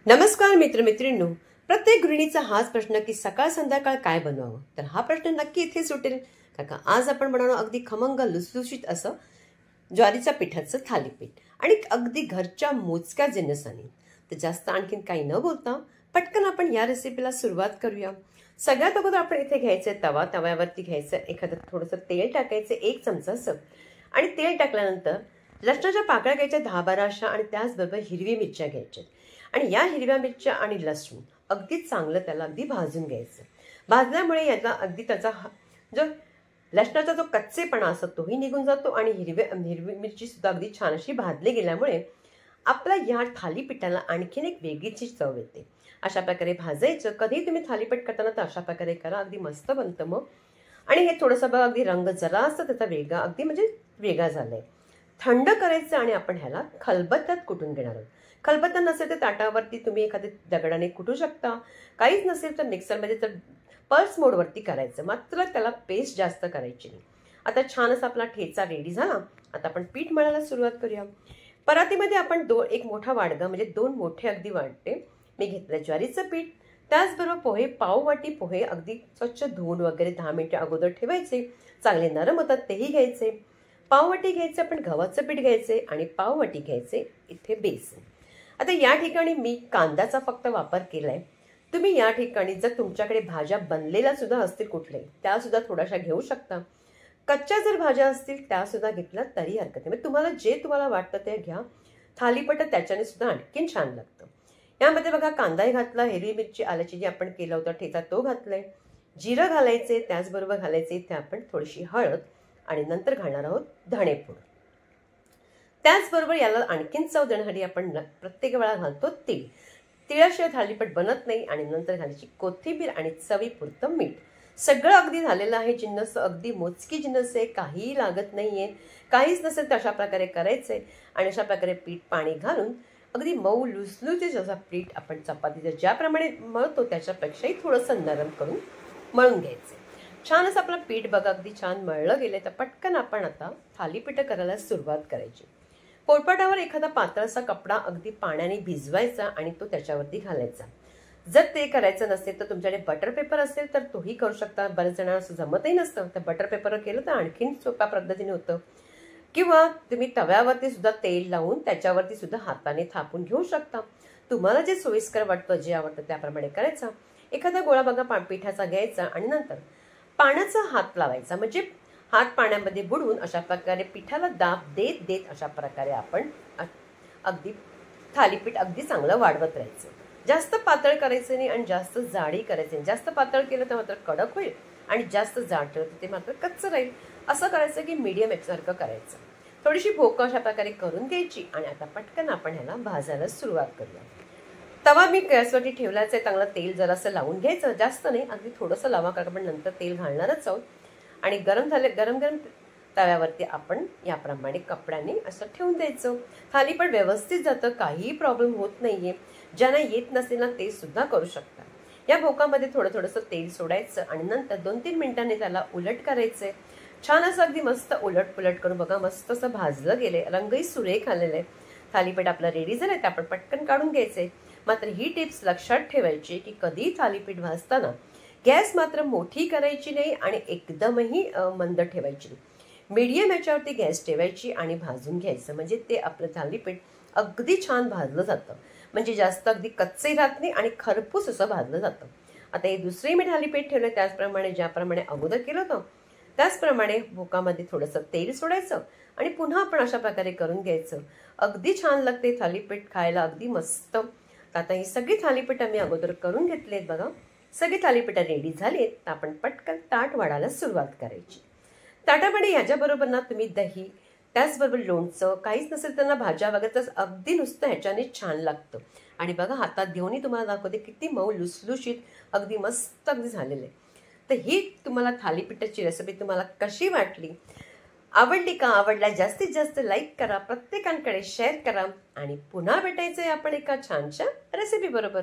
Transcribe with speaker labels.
Speaker 1: नमस्कार मित्रमैत्रिणींनो, प्रत्येक गृहिणीचा हाच प्रश्न की सकाळ संध्याकाळ काय बनवावं. तर हा प्रश्न नक्की इथे सुटेल का आज आपण बनवणार अगदी खमंग लुसलुशीत असं ज्वारीच्या पिठाचं थालीपीठ आणि अगदी घरच्या मोजक्या जिन्नसांनी. तर जास्त आणखीन काही न बोलता पटकन आपण या रेसिपीला सुरुवात करूया. सगळ्यात अगोदर आपण इथे घ्यायचे तवा. तव्यावरती घ्यायचं एखादं थोडंसं तेल टाकायचं, 1 चमचा असं. आणि तेल टाकल्यानंतर लसणाच्या पाकळ्या घ्यायच्या 10-12 अशा आणि त्याचबरोबर हिरवी मिरच्या घ्यायच्या. आणि या हिरव्या मिरच्या आणि लसूण अगदी चांगलं त्याला अगदी भाजून घ्यायचं. भाजल्यामुळे याला अगदी त्याचा जो लसणाचा जो कच्चेपणा असतो तोही निघून जातो आणि हिरवी मिरची सुद्धा अगदी छान अशी भाजली गेल्यामुळे आपल्या या थालीपीठाला आणखीन एक वेगळीची चव येते. अशा प्रकारे भाजायचं. कधी तुम्ही थालीपीठ करताना तर अशा प्रकारे करा, अगदी मस्त बनतं मग. आणि हे थोडंसं बघा अगदी रंग जरा असतं त्याचा वेगळा, अगदी म्हणजे वेगळा झालाय. थंड करायचं आणि आपण ह्याला खलबत्त्यात कुटून घेणार आहोत. खलबत्ता नसेल तर ताटावरती तुम्ही एखाद्या दगडाने कुटू शकता. काहीच नसेल तर मिक्सरमध्ये तर पल्स मोडवरती करायचं, मात्र त्याला पेस्ट जास्त करायची नाही. आता छान असा आपला ठेचा रेडी झाला. आता आपण पीठ मळायला सुरुवात करूया. परातीमध्ये आपण एक मोठा वाडगा म्हणजे 2 मोठे अगदी वाटते मी घेतलं ज्वारीचं पीठ. त्याचबरोबर पोहे, पाववाटी पोहे अगदी स्वच्छ धुवून वगैरे 10 मिनिटं अगोदर ठेवायचे. चांगले नरम होतात तेही घ्यायचे. पाववाटी घ्यायचे आपण गव्हाचं पीठ घ्यायचे आणि पाववाटी घ्यायचे इथे बेसन. आता या ठिकाणी मी कांद्याचा फक्त वापर केलाय. तुम्ही या ठिकाणी जर तुमच्याकडे भाज्या बनलेल्या सुद्धा असतील कुठले त्या सुद्धा थोड्याशा घेऊ शकता. कच्च्या जर भाज्या असतील त्या सुद्धा घेतल्या तरी हरकत नाही. म्हणजे तुम्हाला वाटतं ते घ्या. थालीपीठ त्याच्याने सुद्धा आणखीन छान लागतं. यामध्ये बघा कांदाही घातला, हिरवी मिरची आल्याची जी आपण केलं होतं ठेचा तो घातलाय, जिरं घालायचे, त्याचबरोबर घालायचे इथे आपण थोडीशी हळद आणि नंतर घालणार आहोत धणेपूड. त्याचबरोबर याला आणखीन चव देण्यासाठी आपण प्रत्येक वेळा घालतो तीळ. तिळाशिवाय थालीपीठ बनत नाही. आणि नंतर घालायची कोथिंबीर आणि चवीपुरतं मीठ. सगळं अगदी झालेलं आहे. जिन्नस अगदी मोजकी जिन्नस आहे, काहीही लागत नाहीये. काहीच नसेल तर अशा प्रकारे करायचंय आणि अशा प्रकारे पीठ पाणी घालून अगदी मऊ लुसलुसीत जसा पीठ आपण चपातीचं ज्याप्रमाणे मळतो त्याच्यापेक्षाही थोडंसं नरम करून मळून घ्यायचं. छान असं आपलं पीठ बघा अगदी छान मळलं गेलं. तर पटकन आपण आता थालीपीठ करायला सुरुवात करायची. पोळपाटावर एखादा पातळसा कपडा अगदी पाण्याने भिजवायचा आणि तो त्याच्यावरती घालायचा. जर ते करायचं नसेल तर तुमच्याकडे बटर पेपर असेल तर तोही करू शकता. बरेच जणांना असं जमतही नसतं तर बटर पेपरवर केलं तर आणखीन सोप्या पद्धतीने होतं. किंवा तुम्ही तव्यावरती सुद्धा तेल लावून त्याच्यावरती सुद्धा हाताने थापून घेऊ शकता. तुम्हाला जे सोयीस्कर वाटतं, जे आवडतं त्याप्रमाणे करायचं. एखादा गोळा बघा पिठाचा घ्यायचा आणि नंतर पाण्याचा हात लावायचा. म्हणजे हात पाण्यामध्ये बुडवून अशा प्रकारे पिठाला दाब देत देत अशा प्रकारे आपण अगदी थालीपीठ अगदी चांगलं वाढवत राहायचं. जास्त पातळ करायचं नाही आणि जास्त जाडी करायचं नाही. जास्त पातळ केलं तर मात्र कडक होईल आणि जास्त जाड ठेवलं तर ते मात्र कच्चं राहील. असं करायचं की मीडियम एकसारखं करायचं. थोडीशी भोकं अशा प्रकारे करून घ्यायची आणि आता पटकन आपण ह्याला भाजायला सुरुवात करूया. तवा मी गॅसवरती ठेवलाच आहे. चांगलं तेल जरासं लावून घ्यायचं, जास्त नाही अगदी थोडंसं लावा कारण आपण नंतर तेल घालणारच आहोत. आणि गरम तव्यावरती आपण याप्रमाणे कपड्याने असं ठेवून द्यायचं. थालीपीठ व्यवस्थित जातं, काहीही प्रॉब्लेम होत नाहीये. ज्यांना येत नसेल ना ते सुद्धा करू शकता. या भोकामध्ये थोडंसं तेल सोडायचं आणि नंतर 2-3 मिनिटांनी त्याला उलट करायचंय. छान असं अगदी मस्त उलट पुलट करून बघा मस्त असं भाजलं गेले, रंगही सुरेख आलेले आहे. थालीपीठ आपलं रेडी झालंय ते आपण पटकन काढून घ्यायचंय. मात्र ही टिप्स लक्षात ठेवायची की कधी थालीपीठ भाजताना गॅस मात्र मोठी करायची नाही आणि एकदमही मंद ठेवायची नाही. मीडियम याच्यावरती गॅस ठेवायची आणि भाजून घ्यायचं. म्हणजे ते आपलं थालीपीठ अगदी छान भाजलं जातं. म्हणजे जास्त अगदी कच्चे राहत नाही आणि खरपूस असं भाजलं जातं. आता हे दुसरे मी थालीपीठ ठेवलं त्याचप्रमाणे ज्याप्रमाणे अगोदर केलं होतं त्याचप्रमाणे भोकामध्ये थोडंसं तेल सोडायचं आणि पुन्हा आपण अशा प्रकारे करून घ्यायचं. अगदी छान लागते थालीपीठ खायला, अगदी मस्त. आता ही सगळी थालीपीठ आम्ही अगोदर करून घेतलीत बघा. सगळी थालीपीठ रेडी झालीत तर आपण पटकन ताट वाढायला सुरुवात करायची. ताटामध्ये ह्याच्याबरोबर ना तुम्ही दही, त्याचबरोबर लोणचं, काहीच नसेल त्यांना भाज्या वगैरे तर अगदी नुसतं ह्याच्याने छान लागतं. आणि बघा हातात घेऊनही तुम्हाला दाखवते किती मऊ लुसलुशीत अगदी मस्त अगदी झालेले. तर ही तुम्हाला थालीपीठाची रेसिपी तुम्हाला कशी वाटली, आवडली का? आवडला जास्तीत जास्त लाईक करा, प्रत्येकांकडे शेअर करा आणि पुन्हा भेटायचंय आपण एका छानशा रेसिपी बरोबर.